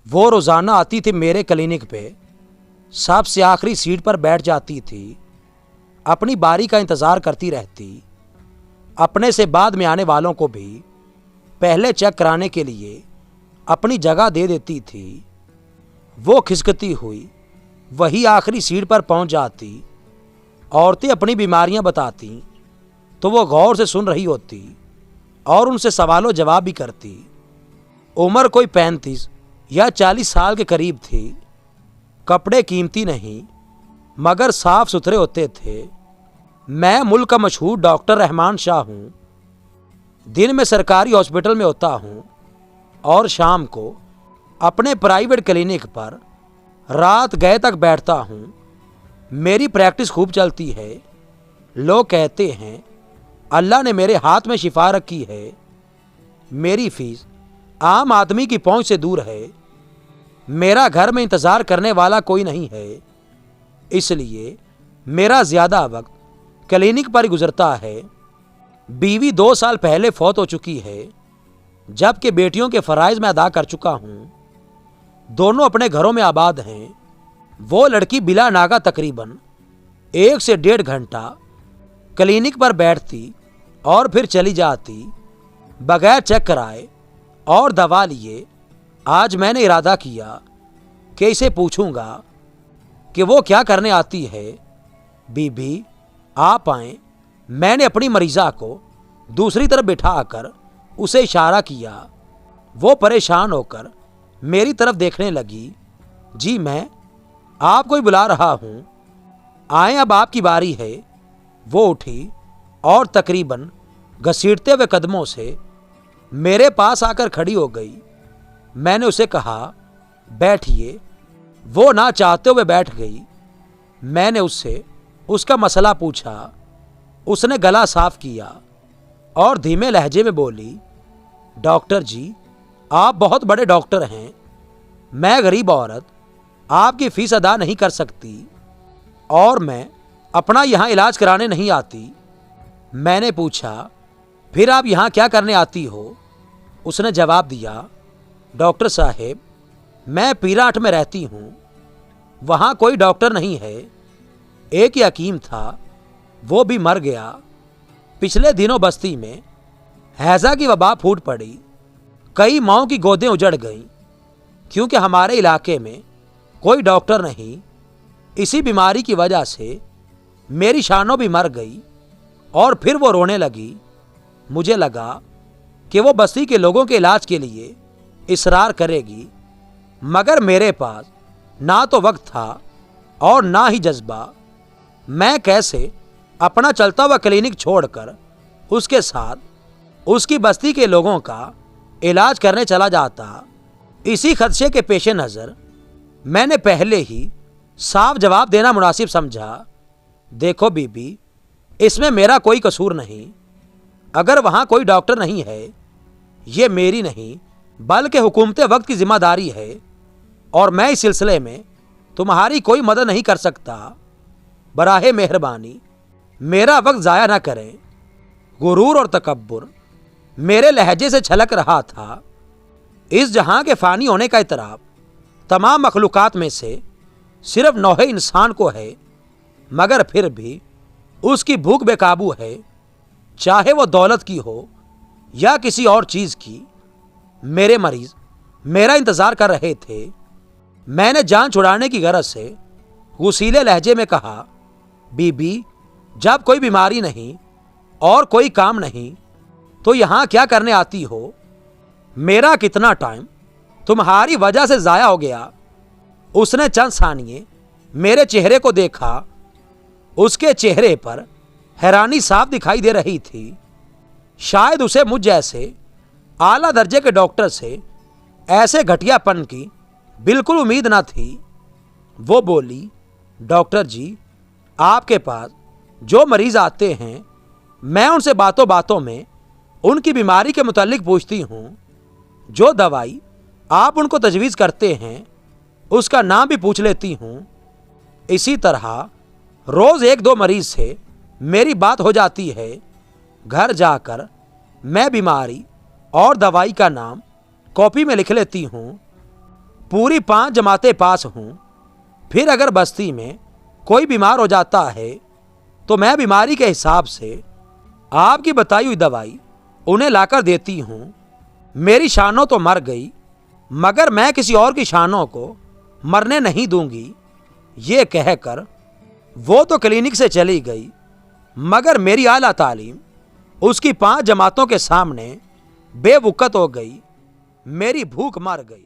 वो रोज़ाना आती थी मेरे क्लिनिक पे, सबसे आखिरी सीट पर बैठ जाती थी, अपनी बारी का इंतज़ार करती रहती। अपने से बाद में आने वालों को भी पहले चेक कराने के लिए अपनी जगह दे देती थी। वो खिसकती हुई वही आखिरी सीट पर पहुंच जाती। औरतें अपनी बीमारियां बताती तो वो गौर से सुन रही होती और उनसे सवालों जवाब भी करती। उम्र कोई 35 या 40 साल के करीब थी। कपड़े कीमती नहीं मगर साफ सुथरे होते थे। मैं मुल्क का मशहूर डॉक्टर रहमान शाह हूँ। दिन में सरकारी हॉस्पिटल में होता हूँ और शाम को अपने प्राइवेट क्लिनिक पर रात गए तक बैठता हूँ। मेरी प्रैक्टिस खूब चलती है। लोग कहते हैं अल्लाह ने मेरे हाथ में शिफा रखी है। मेरी फीस आम आदमी की पहुंच से दूर है। मेरा घर में इंतज़ार करने वाला कोई नहीं है, इसलिए मेरा ज़्यादा वक्त क्लिनिक पर गुजरता है। बीवी 2 साल पहले फौत हो चुकी है, जबकि बेटियों के फ़राइज़ मैं अदा कर चुका हूँ। दोनों अपने घरों में आबाद हैं। वो लड़की बिला नागा तकरीबन 1 से 1.5 घंटा क्लिनिक पर बैठती और फिर चली जाती बगैर चेक कराए और दवा लिए। आज मैंने इरादा किया कि इसे पूछूंगा कि वो क्या करने आती है। बीबी आप आएं। मैंने अपनी मरीज़ा को दूसरी तरफ बिठाकर उसे इशारा किया। वो परेशान होकर मेरी तरफ देखने लगी। जी मैं आपको ही बुला रहा हूँ, आएँ अब आपकी बारी है। वो उठी और तकरीबन घसीटते हुए कदमों से मेरे पास आकर खड़ी हो गई। मैंने उसे कहा बैठिए। वो ना चाहते हुए बैठ गई। मैंने उससे उसका मसला पूछा। उसने गला साफ किया और धीमे लहजे में बोली, डॉक्टर जी आप बहुत बड़े डॉक्टर हैं। मैं गरीब औरत आपकी फीस अदा नहीं कर सकती और मैं अपना यहाँ इलाज कराने नहीं आती। मैंने पूछा फिर आप यहाँ क्या करने आती हो? उसने जवाब दिया, डॉक्टर साहेब मैं पीराठ में रहती हूँ, वहाँ कोई डॉक्टर नहीं है। एक ही हकीम था, वो भी मर गया। पिछले दिनों बस्ती में हैज़ा की वबा फूट पड़ी। कई माँओं की गोदें उजड़ गईं क्योंकि हमारे इलाके में कोई डॉक्टर नहीं। इसी बीमारी की वजह से मेरी शानो भी मर गई और फिर वो रोने लगी। मुझे लगा कि वो बस्ती के लोगों के इलाज के लिए इसरार करेगी, मगर मेरे पास ना तो वक्त था और ना ही जज्बा। मैं कैसे अपना चलता हुआ क्लिनिक छोड़कर उसके साथ उसकी बस्ती के लोगों का इलाज करने चला जाता। इसी खदशे के पेश नज़र मैंने पहले ही साफ जवाब देना मुनासिब समझा। देखो बीबी इसमें मेरा कोई कसूर नहीं। अगर वहाँ कोई डॉक्टर नहीं है, ये मेरी नहीं बल्कि हुकूमत वक्त की जिम्मेदारी है और मैं इस सिलसिले में तुम्हारी कोई मदद नहीं कर सकता। बराहे मेहरबानी मेरा वक्त ज़ाया ना करें। गुरूर और तकब्बुर मेरे लहजे से छलक रहा था। इस जहां के फ़ानी होने का इतराफ़ तमाम मखलूक़ात में से सिर्फ नौहे इंसान को है, मगर फिर भी उसकी भूख बेकाबू है, चाहे वो दौलत की हो या किसी और चीज़ की। मेरे मरीज़ मेरा इंतज़ार कर रहे थे। मैंने जान छुड़ाने की गरज से गुसीले लहजे में कहा, बीबी जब कोई बीमारी नहीं और कोई काम नहीं तो यहाँ क्या करने आती हो? मेरा कितना टाइम तुम्हारी वजह से ज़ाया हो गया। उसने चंद सानिये मेरे चेहरे को देखा। उसके चेहरे पर हैरानी साफ दिखाई दे रही थी। शायद उसे मुझ जैसे आला दर्जे के डॉक्टर से ऐसे घटियापन की बिल्कुल उम्मीद न थी। वो बोली, डॉक्टर जी आपके पास जो मरीज़ आते हैं मैं उनसे बातों बातों में उनकी बीमारी के मुतालिक पूछती हूँ। जो दवाई आप उनको तजवीज़ करते हैं उसका नाम भी पूछ लेती हूँ। इसी तरह रोज़ 1-2 मरीज़ से मेरी बात हो जाती है। घर जाकर मैं बीमारी और दवाई का नाम कॉपी में लिख लेती हूँ। पूरी 5 जमातें पास हूँ। फिर अगर बस्ती में कोई बीमार हो जाता है तो मैं बीमारी के हिसाब से आपकी बताई हुई दवाई उन्हें लाकर देती हूँ। मेरी शानो तो मर गई, मगर मैं किसी और की शानों को मरने नहीं दूंगी। ये कहकर वो तो क्लिनिक से चली गई, मगर मेरी आला तालीम उसकी 5 जमातों के सामने बेवकत हो गई। मेरी भूख मर गई।